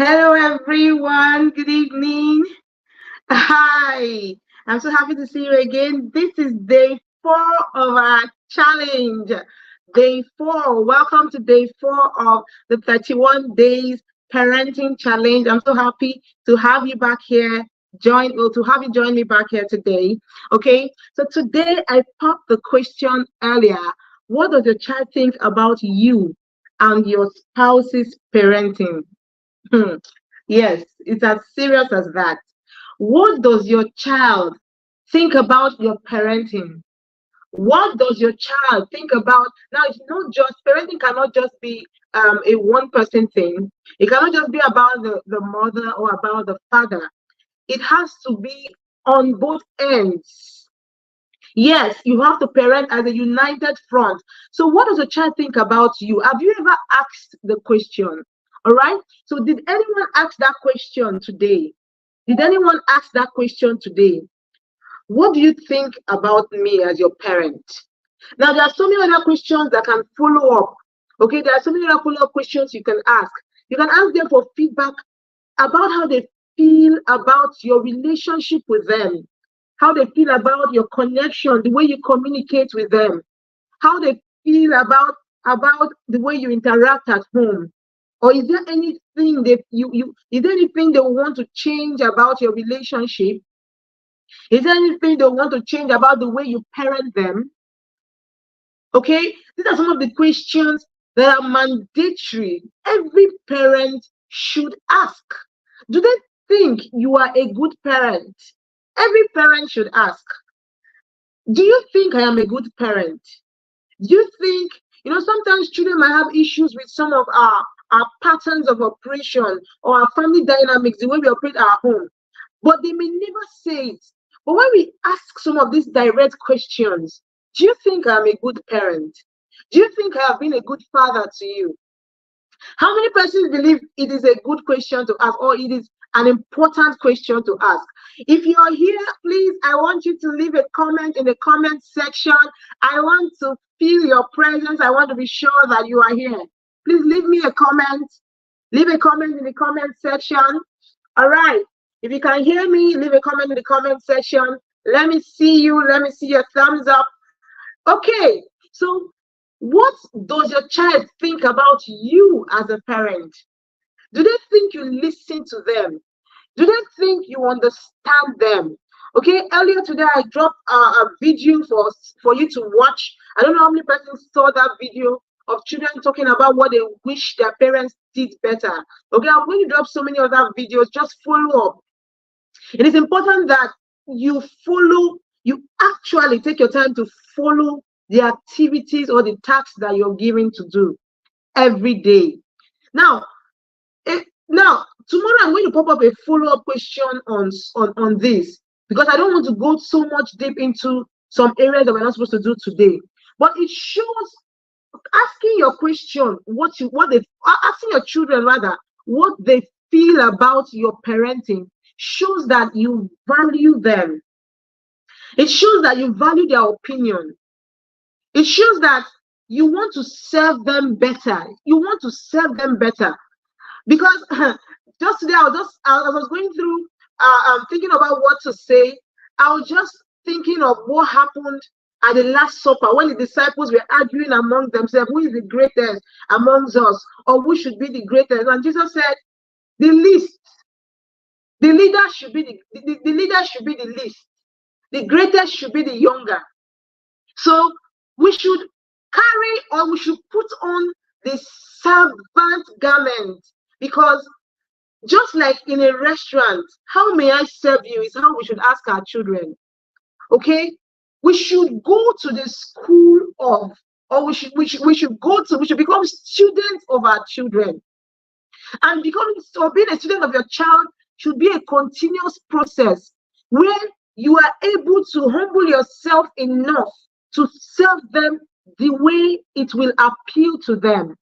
Hello, everyone. Good evening. Hi. I'm so happy to see you again. This is day 4 of our challenge. Day 4. Welcome to day 4 of the 31 days parenting challenge. I'm so happy to have you back here. To have you join me back here today. Okay. So today I popped the question earlier. What does your child think about you and your spouse's parenting? Hmm. Yes, it's as serious as that. What does your child think about your parenting? What does your child think about? Now, it's not just parenting, cannot just be a one person thing. It cannot just be about the mother or about the father. It has to be on both ends. Yes, you have to parent as a united front. So, what does a child think about you? Have you ever asked the question? All right. So, did anyone ask that question today? Did anyone ask that question today? What do you think about me as your parent? Now, there are so many other questions that can follow up. Okay, there are so many other follow-up questions you can ask. You can ask them for feedback about how they feel about your relationship with them, how they feel about your connection, the way you communicate with them, how they feel about the way you interact at home. Or is there anything that you is there anything they want to change about your relationship? Is there anything they want to change about the way you parent them? Okay, these are some of the questions that are mandatory. Every parent should ask. Do they think you are a good parent? Every parent should ask. Do you think I am a good parent? Do you think, sometimes children might have issues with some of our patterns of operation or our family dynamics, the way we operate our home, but they may never say it. But when we ask some of these direct questions, do you think I'm a good parent? Do you think I have been a good father to you? How many persons believe it is a good question to ask, or it is an important question to ask? If you are here, please, I want you to leave a comment in the comment section. I want to feel your presence. I want to be sure that you are here. Please leave me a comment. Leave a comment in the comment section. All right. If you can hear me, leave a comment in the comment section. Let me see you. Let me see your thumbs up. Okay. So, what does your child think about you as a parent? Do they think you listen to them? Do they think you understand them? Okay, earlier today I dropped a video for you to watch. I don't know how many persons saw that video of children talking about what they wish their parents did better. Okay, I'm going to drop so many other videos. Just follow up. It is important that you actually take your time to follow the activities or the tasks that you're given to do every day. Now, now tomorrow I'm going to pop up a follow-up question on this, because I don't want to go so much deep into some areas that we're not supposed to do today. But it shows, asking your question, asking your children rather what they feel about your parenting shows that you value them. It shows that you value their opinion. It shows that you want to serve them better. You want to serve them better. Because just today, I was going through, thinking about what to say. I was just thinking of what happened at the Last Supper when the disciples were arguing among themselves, who is the greatest amongst us, or who should be the greatest. And Jesus said, the least, the leader should be the leader should be the least, the greatest should be the younger. So we should we should put on the servant garment, because just like in a restaurant, how may I serve you is how we should ask our children. Okay, we should go to the school of, or we should become students of our children. And being a student of your child should be a continuous process where you are able to humble yourself enough to serve them the way it will appeal to them.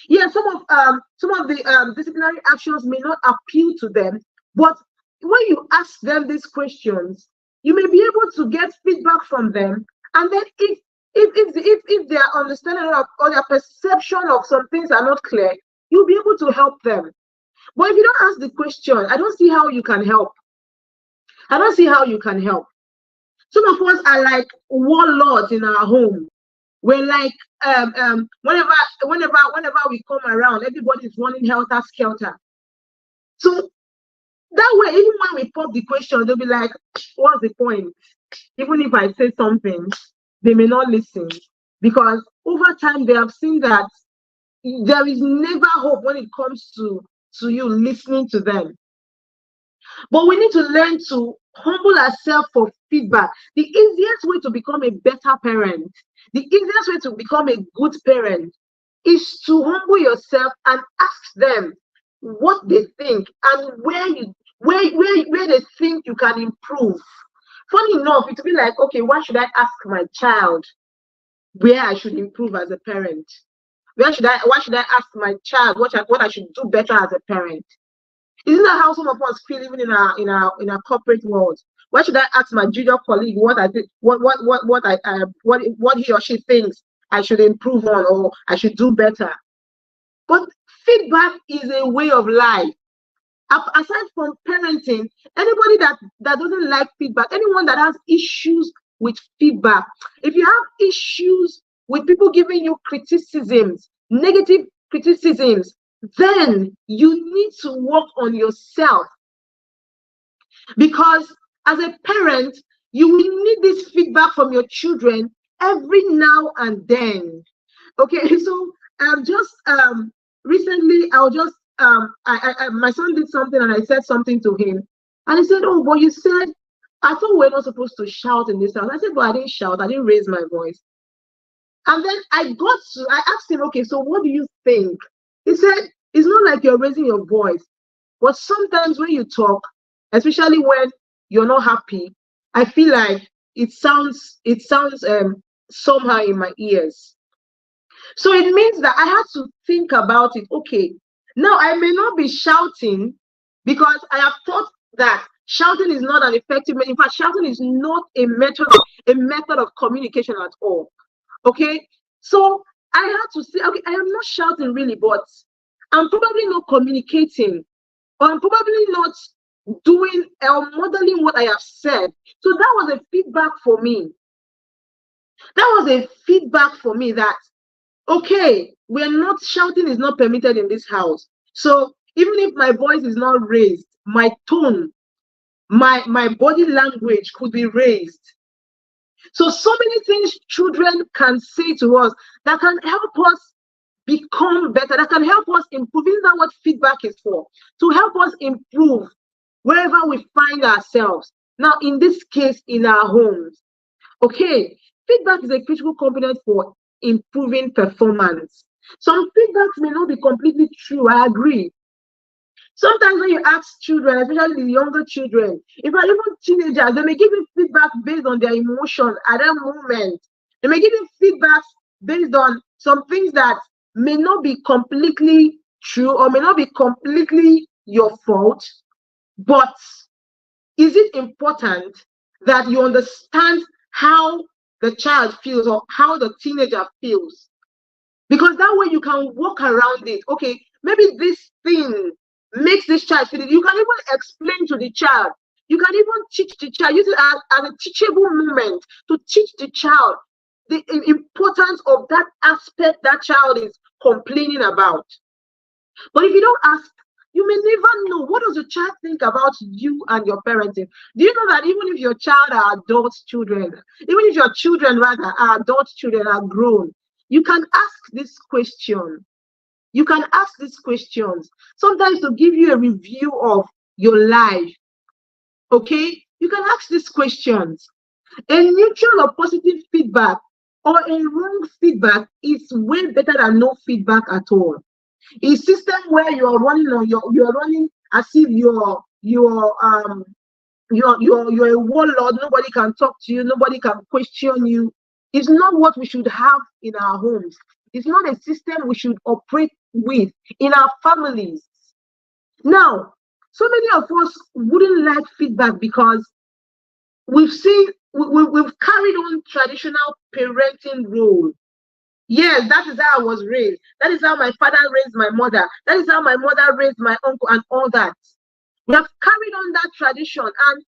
Yeah, some of the disciplinary actions may not appeal to them, but when you ask them these questions, you may be able to get feedback from them, and then if their understanding or their perception of some things are not clear, you'll be able to help them. But if you don't ask the question, I don't see how you can help. I don't see how you can help. Some of us are like warlords in our home. We're like whenever we come around, everybody's running helter skelter. So that way, even when we pop the question, they'll be like, what's the point? Even if I say something, they may not listen. Because over time they have seen that there is never hope when it comes to you listening to them. But we need to learn to humble ourselves for feedback. The easiest way to become a better parent, the easiest way to become a good parent is to humble yourself and ask them what they think and where they think you can improve. Funny enough, it will be like, okay, why should I ask my child where I should improve as a parent? Why should I ask my child what I should do better as a parent? Isn't that how some of us feel even in our corporate world? Why should I ask my junior colleague what I think, what he or she thinks I should improve on or I should do better? But feedback is a way of life. Aside from parenting, anybody that doesn't like feedback, anyone that has issues with feedback, if you have issues with people giving you criticisms, negative criticisms, then you need to work on yourself. Because as a parent, you will need this feedback from your children every now and then. Okay, so just recently I was just my son did something and I said something to him, and he said, "Oh, but you said I thought we're not supposed to shout in this house." I said, "But I didn't shout. I didn't raise my voice." And then I asked him, "Okay, so what do you think?" He said, "It's not like you're raising your voice, but sometimes when you talk, especially when you're not happy, I feel like it sounds somehow in my ears." So it means that I had to think about it. Okay, now I may not be shouting because I have thought that shouting is not an effective. In fact, shouting is not a method of communication at all. Okay, so I had to say, okay, I am not shouting really, but I'm probably not communicating, or I'm probably not doing or modeling what I have said. So that was a feedback for me. That was a feedback for me that okay, we're not shouting is not permitted in this house. So even if my voice is not raised, my tone, my body language could be raised. So many things children can say to us that can help us become better, that can help us improve. Isn't that what feedback is for? To help us improve wherever we find ourselves. Now, in this case, in our homes. Okay, feedback is a critical component for improving performance. Some feedbacks may not be completely true, I agree. Sometimes when you ask children, especially the younger children, if even teenagers, they may give you feedback based on their emotions at that moment. They may give you feedbacks based on some things that may not be completely true or may not be completely your fault. But is it important that you understand how the child feels or how the teenager feels? Because that way you can walk around it. Okay, maybe this thing makes this child feel it. You can even explain to the child. You can even teach the child, use it as a teachable moment to teach the child the importance of that aspect that child is complaining about. But if you don't ask, you may never know. What does your child think about you and your parenting? Do you know that even if your child are adult children, even if your children rather are adult children, are grown, you can ask this question. You can ask these questions. Sometimes to give you a review of your life. Okay? You can ask these questions. A neutral or positive feedback or a wrong feedback is way better than no feedback at all. A system where you're running as if you're a warlord, nobody can talk to you, nobody can question you. It's not what we should have in our homes. It's not a system we should operate with in our families. Now, so many of us wouldn't like feedback because we've carried on traditional parenting role. Yes, that is how I was raised. That is how my father raised my mother. That is how my mother raised my uncle and all that. We have carried on that tradition, and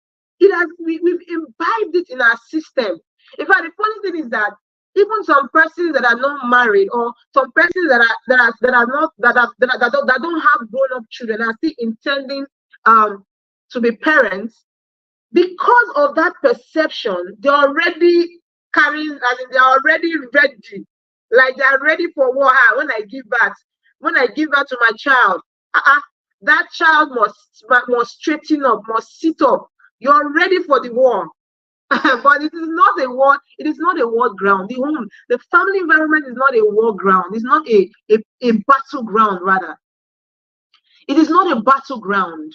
we've imbibed it in our system. In fact, the funny thing is that even some persons that are not married, or some persons that are not that don't have grown up children, are still intending to be parents, because of that perception, they're already carrying, as in they're already ready, like they're ready for war. When I give birth, to my child, that child must straighten up, must sit up. You're ready for the war. But it is not a war. It is not a war ground. The family environment is not a war ground. It's not a battleground. Rather, it is not a battleground.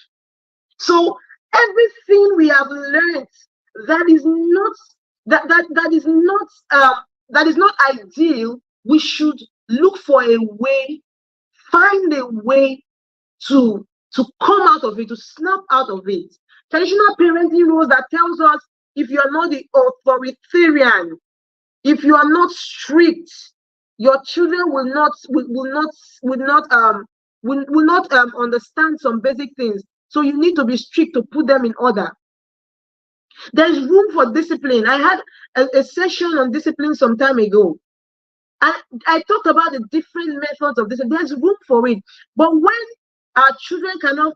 So everything we have learned that is not that is not ideal, we should look for a way, find a way to come out of it, to snap out of it. Traditional parenting rules that tells us, if you are not the authoritarian, if you are not strict, your children will not understand some basic things. So you need to be strict to put them in order. There's room for discipline. I had a session on discipline some time ago. I talked about the different methods of discipline. There's room for it. But when our children are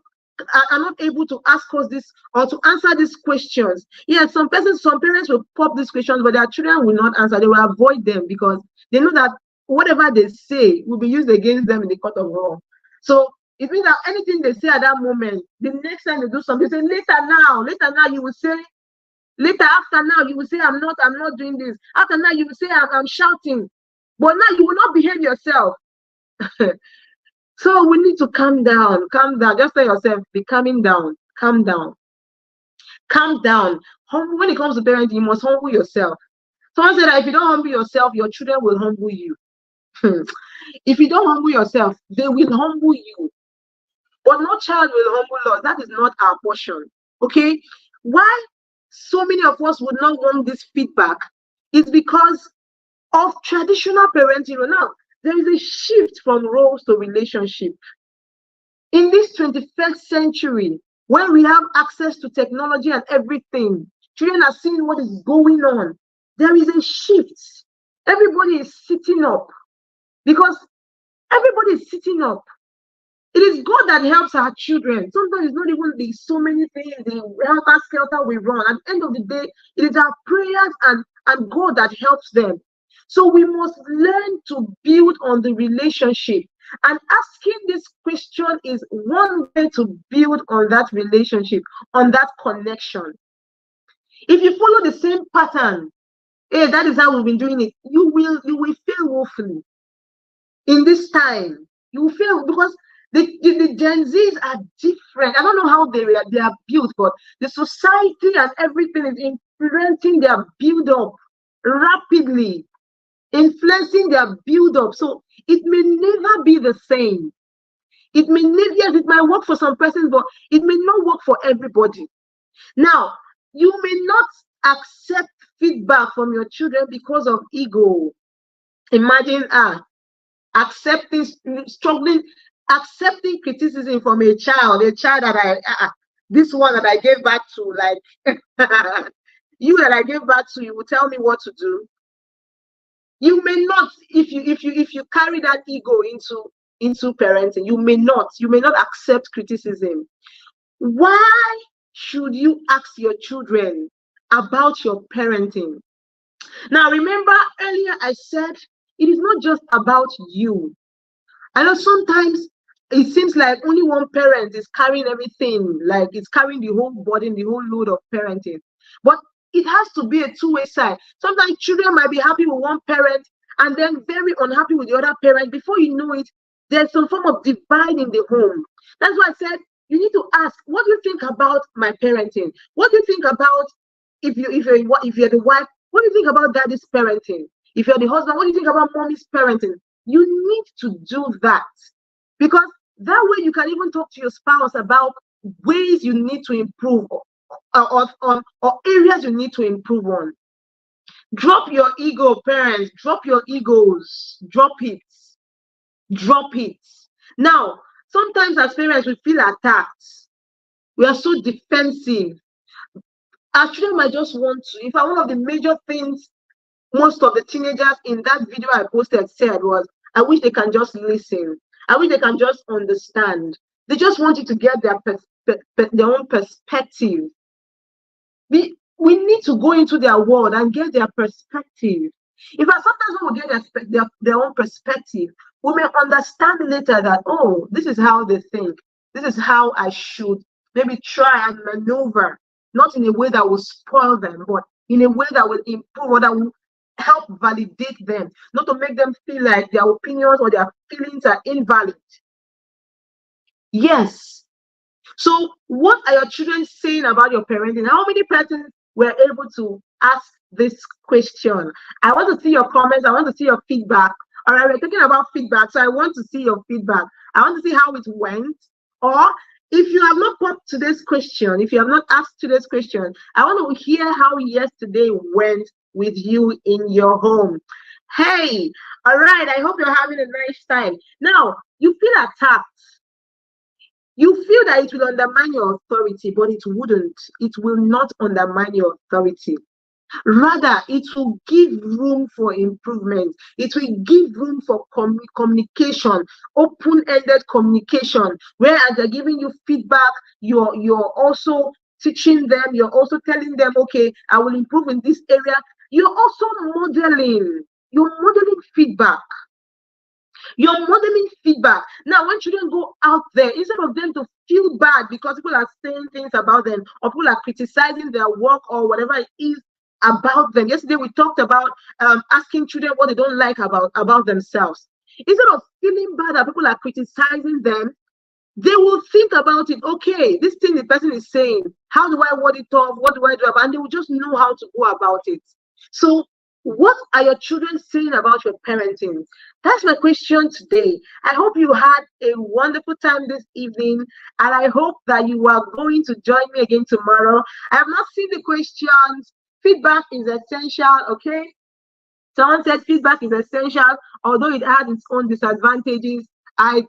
not able to ask us this or to answer these questions, yes, some parents will pop these questions, but their children will not answer. They will avoid them because they know that whatever they say will be used against them in the court of law. So it means that anything they say at that moment, the next time they do something, say later now, you will say, later, after now, you will say, I'm not doing this. After now, you will say, I'm shouting. But now you will not behave yourself. So we need to calm down. Just tell yourself, be calming down. Calm down. When it comes to parenting, you must humble yourself. Someone said that if you don't humble yourself, your children will humble you. If you don't humble yourself, they will humble you. But no child will humble us. That is not our portion. Okay? Why so many of us would not want this feedback is because of traditional parenting. Now, there is a shift from roles to relationship. In this 21st century, when we have access to technology and everything, children are seeing what is going on. There is a shift. Everybody is sitting up because everybody is sitting up. It is God that helps our children. Sometimes it's not even so many things, the helter skelter we run. At the end of the day, it is our prayers and God that helps them. So we must learn to build on the relationship. And asking this question is one way to build on that relationship, on that connection. If you follow the same pattern, hey, that is how we've been doing it, you will fail woefully. In this time, you will fail because the Gen Zs are different. I don't know how they are built, but the society and everything is influencing their build-up rapidly, influencing their build-up. So it may never be the same. It might work for some persons, but it may not work for everybody. Now, you may not accept feedback from your children because of ego. Imagine accepting criticism from a child that this one that I gave back to, like you that I gave back to, you will tell me what to do. You may not, if you carry that ego into parenting, you may not accept criticism. Why should you ask your children about your parenting? Now, remember earlier I said it is not just about you. I know sometimes it seems like only one parent is carrying everything, like it's carrying the whole burden, the whole load of parenting. But it has to be a two-way side. Sometimes children might be happy with one parent and then very unhappy with the other parent. Before you know it, there's some form of divide in the home. That's why I said you need to ask, what do you think about my parenting? What do you think about if you're the wife? What do you think about daddy's parenting? If you're the husband, what do you think about mommy's parenting? You need to do that, because that way you can even talk to your spouse about ways you need to improve or areas you need to improve on. Drop your ego, parents. Drop your egos. Drop it. Drop it. Now, sometimes as parents, we feel attacked. We are so defensive. Our children might just want to. In fact, one of the major things most of the teenagers in that video I posted said was, I wish they can just listen. I wish they can just understand. They just want you to get their own perspective. We need to go into their world and get their perspective. In fact, sometimes when we get their own perspective, we may understand later that, oh, this is how they think. This is how I should maybe try and maneuver, not in a way that will spoil them, but in a way that will improve or that will help validate them, not to make them feel like their opinions or their feelings are invalid. Yes. So what are your children saying about your parenting? How many persons were able to ask this question? I want to see your comments. I want to see your feedback. All right, we're talking about feedback, so I want to see your feedback. I want to see how it went. Or if you have not popped today's question, if you have not asked today's question, I want to hear how yesterday went with you in your home. Hey, all right, I hope you're having a nice time. Now, you feel attacked. You feel that it will undermine your authority, but it wouldn't. It will not undermine your authority. Rather, it will give room for improvement. It will give room for communication, open-ended communication. Whereas they're giving you feedback, you're also teaching them, you're also telling them, okay, I will improve in this area. You're also modeling. You're modeling feedback. You're modeling feedback. Now, when children go out there, instead of them to feel bad because people are saying things about them or people are criticizing their work or whatever it is about them. Yesterday, we talked about asking children what they don't like about themselves. Instead of feeling bad that people are criticizing them, they will think about it. Okay, this thing the person is saying, how do I word it off? What do I do? And they will just know how to go about it. So, what are your children saying about your parenting? That's my question today. I hope you had a wonderful time this evening, and I hope that you are going to join me again tomorrow. I have not seen the questions. Feedback is essential, okay? Someone said feedback is essential, although it has its own disadvantages. I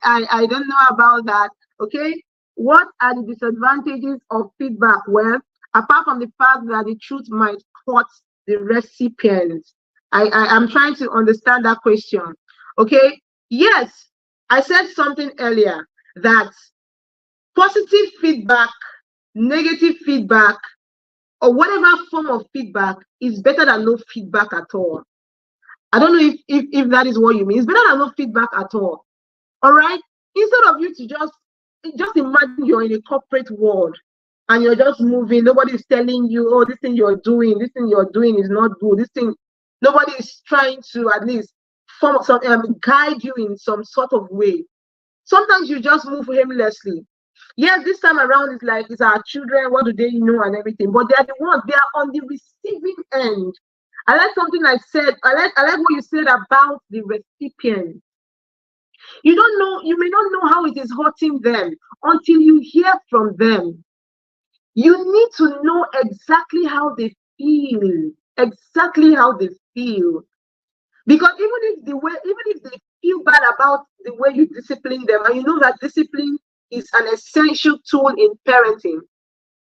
don't know about that, okay? What are the disadvantages of feedback? Well, apart from the fact that the truth might hurt the recipient. I'm trying to understand that question. Okay, yes, I said something earlier that positive feedback, negative feedback, or whatever form of feedback is better than no feedback at all. I don't know if that is what you mean. It's better than no feedback at all. All right, instead of you to just imagine you're in a corporate world and you're just moving, nobody's telling you, oh, this thing you're doing is not good. This thing, nobody is trying to at least guide you in some sort of way. Sometimes you just move aimlessly. Yes, this time around it's like it's our children, what do they know and everything, but they are the ones, they are on the receiving end. I like something I said, I like what you said about the recipient. You don't know, you may not know how it is hurting them until you hear from them. You need to know exactly how they feel. Exactly how they feel. Because even if they feel bad about the way you discipline them, and you know that discipline is an essential tool in parenting,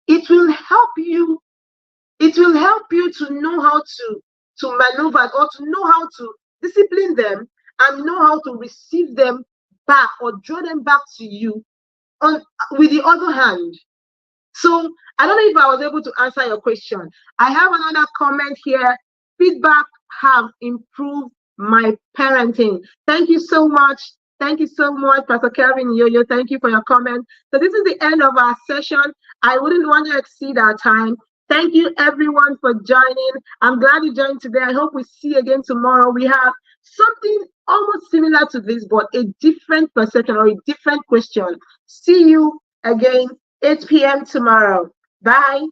it will help you to know how to maneuver or to know how to discipline them and know how to receive them back or draw them back to you on with the other hand. So I don't know if I was able to answer your question. I have another comment here. Feedback have improved my parenting. Thank you so much. Thank you so much, Pastor Kevin Yo-Yo. Thank you for your comment. So this is the end of our session. I wouldn't want to exceed our time. Thank you everyone for joining. I'm glad you joined today. I hope we see you again tomorrow. We have something almost similar to this, but a different perception or a different question. See you again 8 p.m. tomorrow. Bye.